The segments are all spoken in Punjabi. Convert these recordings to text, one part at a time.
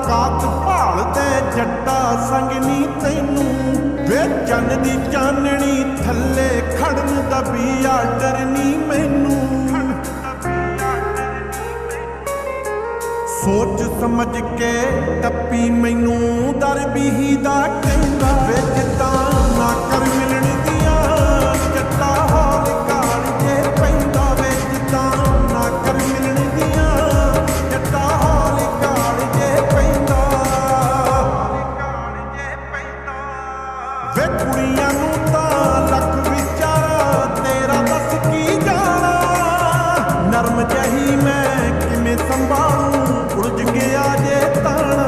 ਔਕਾਤ ਭਾਲਦੇ ਜੱਟਾ ਸੰਗ ਨੀ ਤੈਨੂੰ ਵੇ ਚੰਨ ਦੀ ਚਾਨਣੀ ਥੱਲੇ ਖੜਨ ਦਾ ਵੀ ਆਡਰ ਨੀ ਮੈਨੂੰ ਸੋਚ ਸਮਝ ਕੇ ਟੱਪੀ ਮੈਨੂੰ ਦਰ ਵੀ ਦਾ ਕਹਿੰਦਾ ਵੇ ਜਿੱਦਾਂ ਨਾ ਕਰ ਮਿਲਣ ਦੀਆਂ ਜੱਟਾ ਹੌਲ ਕਾਲ ਜੇ ਪੈਂਦਾ ਵੇ ਜਿੱਦਾਂ ਨਾ ਕਰ ਮਿਲਣ ਦੀਆਂ ਜੱਟਾ ਹੌਲ ਕਾਲ ਜੇ ਪੈਂਦਾ ਵੇ ਕੁੜੀਆਂ ਨੂੰ ਤਾਂ ਲੱਖ ਵਿਚਾਰਾ ਤੇਰਾ ਦੱਸ ਕੀ ਜਾਣਾ ਨਰਮ ਜਹੀ ਮੈਂ ਕਿਵੇਂ ਸੰਭਾਲੂ ਉਲਝ ਗਿਆ ਜੇ ਤਾਣਾ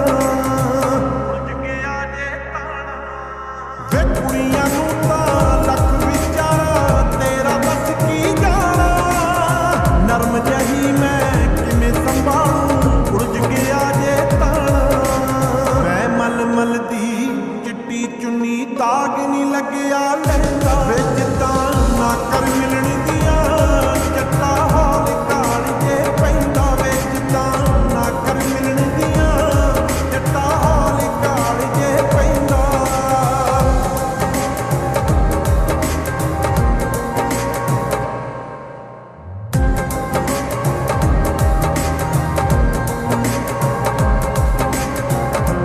ਵੇ ਕੁੜੀਆਂ ਨੂੰ ਤਾਂ ਲੱਖ ਵਿਚਾਰਾ ਤੇਰਾ ਦੱਸ ਕੀ ਜਾਣਾ ਨਰਮ ਜਹੀ ਮੈਂ ਕਿਵੇਂ ਸੰਭਾਲੂ ਉਲਝ ਗਿਆ ਜੇ ਤਾਣਾ ਮੈਂ ਮਲ ਦੀ ਚਿੱਟੀ ਚੁੰਨੀ ਦਾਗ ਨੀ ਲੱਗਿਆ ਲੈਂਦਾ ਵੇ ਜਿੱਦਾਂ ਨਾ ਕਰ ਮਿਲਣ ਦੀਆਂ ਜੱਟਾ ਹੌਲ ਕਾਲ ਜੇ ਪੈਂਦਾ ਵੇ ਜਿੱਦਾਂ ਨਾ ਕਰ ਮਿਲਣ ਦੀਆਂ ਜੱਟਾ ਹੌਲ ਕਾਲ ਜੇ ਪੈਂਦਾ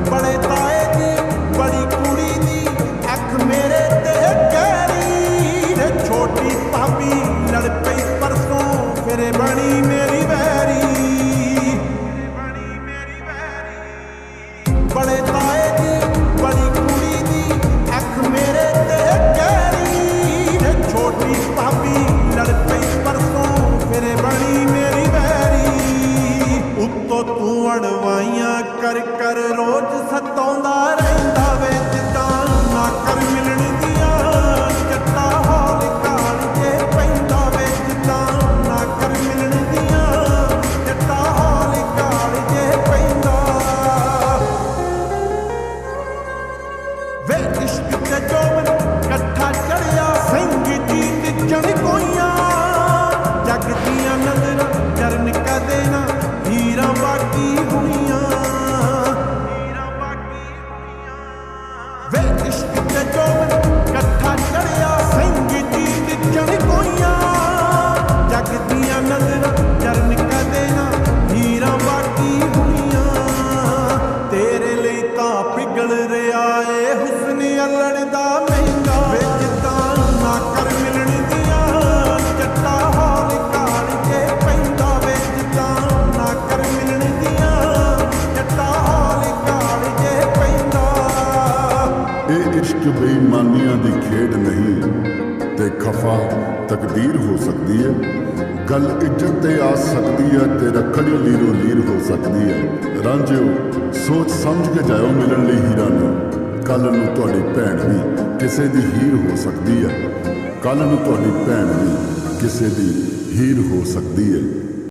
ਬੜੇ ਤਾਏ ਦੀ ਬੜੀ ਕੁੜੀ ਦੀ ਅੱਖ ਮੇਰੇ ਤੇ ਗਹਿਰੀ ਰੇ ਛੋਟੀ ਭਾਬੀ ਲੜ ਪਈ ਪਰਸੋਂ ਫਿਰੇ ਬਣੀ ਮੇਰੀ ਵੈਰੀ ਬੜੇ ਤਾਏ ਦੀ ਬੜੀ ਕੁੜੀ ਦੀ ਅੱਖ ਮੇਰੇ ਤੇ ਗਹਿਰੀ ਰੇ ਛੋਟੀ ਭਾਬੀ ਲੜ ਪਈ ਪਰਸੋਂ ਫਿਰੇ ਬਣੀ ਮੇਰੀ ਵੈਰੀ ਉੱਤੋਂ ਤੂੰ ਅੜਵਾਈਆਂ ਕਰ ਕਰ ਰੋਜ਼ ਸਤਾਉਂਦਾ ਰਹਿੰਦਾ ਵੇ ਜਿੱਦਾਂ ਨਾ ਕਰ ਮਿਲਣ ਦੀਆਂ ਜੱਟਾ ਹੌਲ ਕਾਲ ਜੇ ਪੈਂਦਾ ਵੇ ਜਿੱਦਾਂ ਨਾ ਕਰ ਮਿਲਣ ਦੀਆਂ ਜੱਟਾ ਹੌਲ ਕਾਲ ਜੇ ਪੈਂਦਾ ਵੇ ਇਸ਼ਕ ਤੇ ਜੋਬਨ ਇਕੱਠਾ ਚੜਿਆ ਸਿੰਘ ਜੀ ਨਿਚਣ ਕੋਈਆਂ ਜੱਗ ਦੀਆਂ ਨਜ਼ਰਾਂ ਚਰਨ ਕਦੇ ਨਾ ਹੀਰਾਂ ਬਾਕੀ ਹੋਈਆਂ ਵੇ ਇਸ਼ਕ ਤੇ ਜੋਬਨ ਇਕੱਠਾ ਚੜਿਆ ਸਿੰਘ ਜੀ ਨਿਚਣ ਕੋਈਆਂ ਜੱਗ ਦੀਆਂ ਨਜ਼ਰਾਂ ਚਰਨ ਕਦੇ ਨਾ ਹੀਰਾਂ ਬਾਕੀ ਹੋਈਆਂ ਤੇਰੇ ਲਈ ਤਾਂ ਪਿਘਲ ਰਿਹਾ ਏ ਹੁਸਨ ਅਲੜ ਦਾ ਮਹਿੰਗਾ ਵੇ ਜਿੱਦਾਂ ਨਾ ਕਰ ਮਿਲਣ ਦੀਆਂ ਜੱਟਾ ਹੌਲ ਕਾਲ ਜੇ ਪੈਂਦਾ ਵੇ ਜਿੱਦਾਂ ਨਾ ਕਰ ਮਿਲਣ ਦੀਆਂ ਜੱਟਾ ਹੌਲ ਕਾਲ ਜੇ ਪੈਂਦਾ ਇਹ ਇਸ਼ਕ ਬੇਈਮਾਨੀਆਂ ਦੀ ਖੇਡ ਨਹੀਂ ਤੇ ਖਫਾ ਤਕਦੀਰ ਹੋ ਸਕਦੀ ਹੈ ਗੱਲ ਇੱਜ਼ਤ ਤੇ ਆ ਸਕਦੀ ਹੈ ਤੇ ਰੱਖੜੀ ਲੀਰੋ ਲੀਰ ਹੋ ਸਕਦੀ ਹੈ ਰਾਂਝਿਓ ਸੋਚ ਸਮਝ ਕੇ ਜਾਇਓ ਮਿਲਣ ਲਈ ਹੀਰਾਂ ਨੂੰ ਕੱਲ ਨੂੰ ਤੁਹਾਡੀ ਭੈਣ ਵੀ ਕਿਸੇ ਦੀ ਹੀਰ ਹੋ ਸਕਦੀ ਹੈ ਕੱਲ ਨੂੰ ਤੁਹਾਡੀ ਭੈਣ ਵੀ ਕਿਸੇ ਦੀ ਹੀਰ ਹੋ ਸਕਦੀ ਹੈ